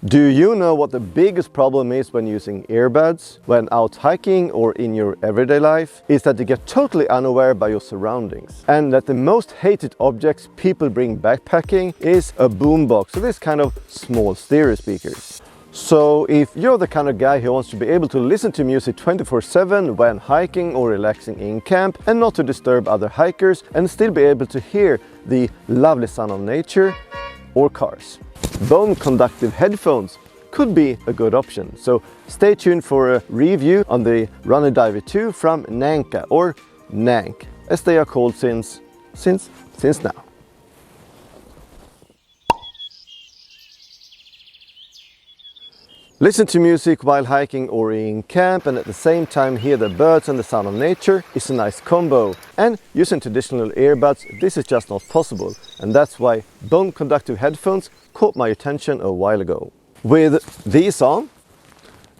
Do you know what the biggest problem is when using earbuds, when out hiking or in your everyday life? Is that you get totally unaware by your surroundings. And that the most hated objects people bring backpacking is a boombox, so this kind of small stereo speakers. So if you're the kind of guy who wants to be able to listen to music 24/7 when hiking or relaxing in camp and not to disturb other hikers and still be able to hear the lovely sound of nature or cars, bone conductive headphones could be a good option. So stay tuned for a review on the RunnerDiver2 from naenka, or NANK, as they are called since now. Listen to music while hiking or in camp and at the same time hear the birds and the sound of nature is a nice combo. And using traditional earbuds, this is just not possible. And that's why bone conductive headphones caught my attention a while ago. With these on,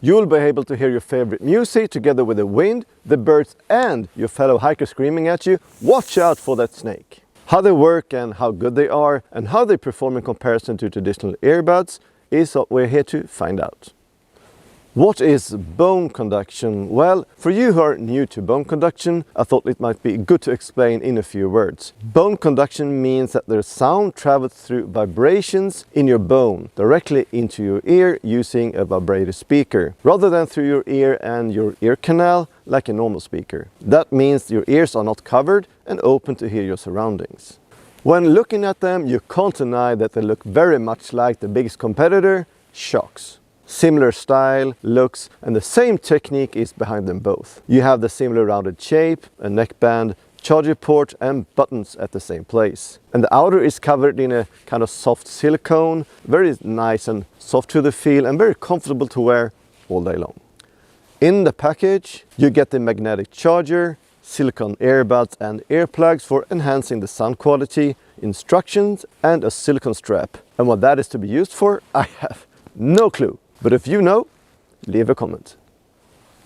you'll be able to hear your favorite music together with the wind, the birds and your fellow hiker screaming at you, "Watch out for that snake!" How they work and how good they are and how they perform in comparison to traditional earbuds is what we're here to find out. What is bone conduction? Well, for you who are new to bone conduction, I thought it might be good to explain in a few words. Bone conduction means that the sound travels through vibrations in your bone directly into your ear using a vibrator speaker, rather than through your ear and your ear canal like a normal speaker. That means your ears are not covered and open to hear your surroundings. When looking at them, you can't deny that they look very much like the biggest competitor, SHOKZ. Similar style, looks, and the same technique is behind them both. You have the similar rounded shape, a neckband, charger port and buttons at the same place. And the outer is covered in a kind of soft silicone, very nice and soft to the feel and very comfortable to wear all day long. In the package, you get the magnetic charger, silicone earbuds and earplugs for enhancing the sound quality, instructions and a silicone strap. And what that is to be used for, I have no clue. But if you know, leave a comment.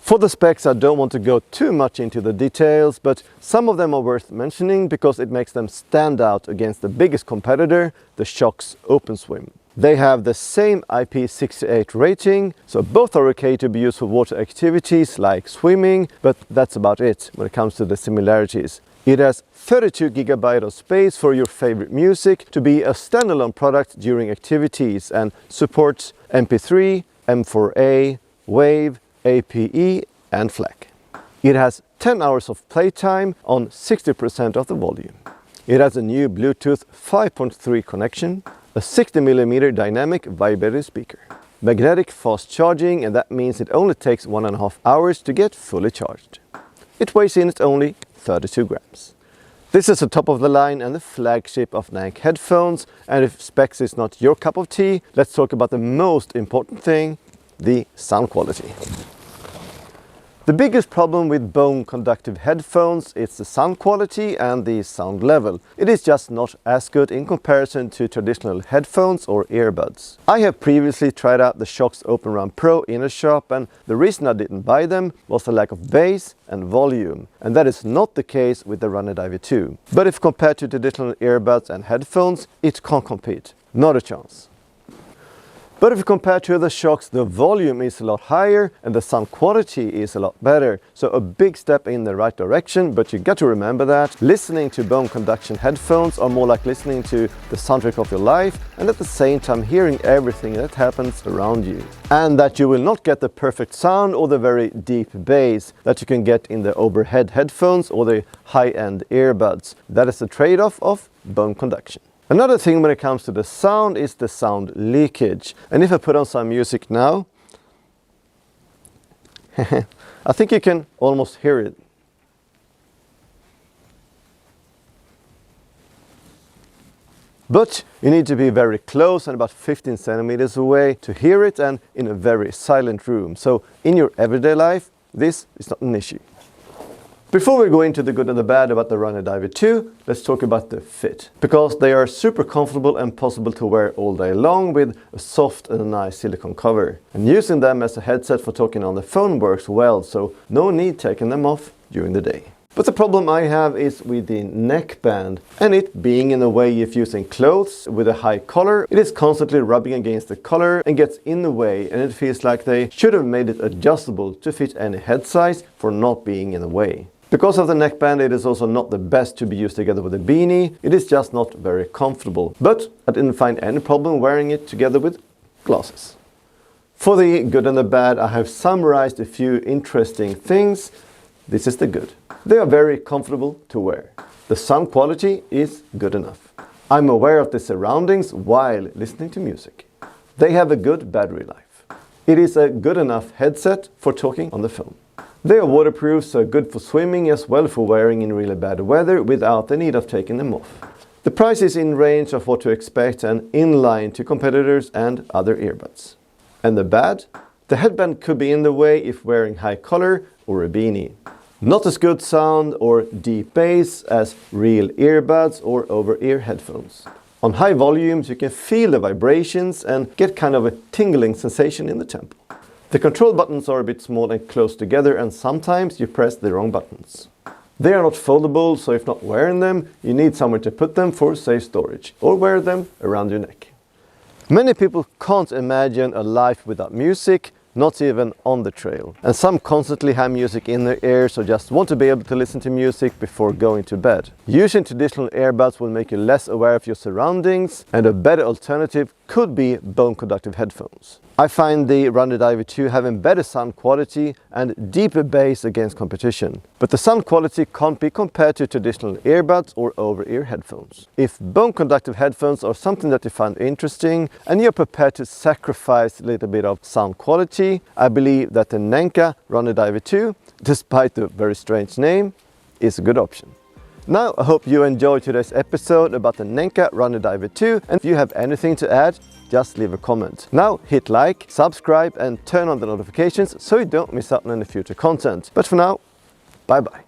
For the specs, I don't want to go too much into the details, but some of them are worth mentioning because it makes them stand out against the biggest competitor, the SHOKZ OpenSwim. They have the same IP68 rating, so both are okay to be used for water activities like swimming, but that's about it when it comes to the similarities. It has 32 GB of space for your favorite music to be a standalone product during activities and supports MP3, M4A, WAV, APE and FLAC. It has 10 hours of playtime on 60% of the volume. It has a new Bluetooth 5.3 connection, a 60mm dynamic vibrator speaker, magnetic fast charging, and that means it only takes 1.5 hours to get fully charged. It weighs in at only 32 grams. This is the top of the line and the flagship of NANK headphones, and if specs is not your cup of tea, let's talk about the most important thing, the sound quality. The biggest problem with bone conductive headphones is the sound quality and the sound level. It is just not as good in comparison to traditional headphones or earbuds. I have previously tried out the SHOKZ Open Run Pro in a shop, and the reason I didn't buy them was the lack of bass and volume, and that is not the case with the RunnerDiver2. But if compared to traditional earbuds and headphones, it can't compete. Not a chance. But if you compare to the SHOKZ, the volume is a lot higher and the sound quality is a lot better. So a big step in the right direction, but you got to remember that listening to bone conduction headphones are more like listening to the soundtrack of your life and at the same time hearing everything that happens around you. And that you will not get the perfect sound or the very deep bass that you can get in the overhead headphones or the high-end earbuds. That is the trade-off of bone conduction. Another thing when it comes to the sound is the sound leakage. And if I put on some music now, I think you can almost hear it. But you need to be very close and about 15 centimeters away to hear it, and in a very silent room. So in your everyday life, this is not an issue. Before we go into the good and the bad about the RunnerDiver2, let's talk about the fit. Because they are super comfortable and possible to wear all day long with a soft and nice silicone cover. And using them as a headset for talking on the phone works well, so no need taking them off during the day. But the problem I have is with the neck band and it being in the way if using clothes with a high collar. It is constantly rubbing against the collar and gets in the way, and it feels like they should have made it adjustable to fit any head size for not being in the way. Because of the neckband, it is also not the best to be used together with a beanie. It is just not very comfortable. But I didn't find any problem wearing it together with glasses. For the good and the bad, I have summarized a few interesting things. This is the good. They are very comfortable to wear. The sound quality is good enough. I'm aware of the surroundings while listening to music. They have a good battery life. It is a good enough headset for talking on the phone. They are waterproof, so good for swimming as well for wearing in really bad weather without the need of taking them off. The price is in range of what to expect and in line to competitors and other earbuds. And the bad? The headband could be in the way if wearing high collar or a beanie. Not as good sound or deep bass as real earbuds or over-ear headphones. On high volumes you can feel the vibrations and get kind of a tingling sensation in the temple. The control buttons are a bit small and close together, and sometimes you press the wrong buttons. They are not foldable, so if not wearing them, you need somewhere to put them for safe storage, or wear them around your neck. Many people can't imagine a life without music, not even on the trail. And some constantly have music in their ears or just want to be able to listen to music before going to bed. Using traditional earbuds will make you less aware of your surroundings, and a better alternative could be bone conductive headphones. I find the RunnerDiver2 having better sound quality and deeper bass against competition. But the sound quality can't be compared to traditional earbuds or over-ear headphones. If bone conductive headphones are something that you find interesting and you're prepared to sacrifice a little bit of sound quality, I believe that the NANK Runner Diver2, despite the very strange name, is a good option. Now, I hope you enjoyed today's episode about the NANK Runner Diver2, and if you have anything to add, just leave a comment. Now hit like, subscribe and turn on the notifications so you don't miss out on any future content. But for now, bye bye.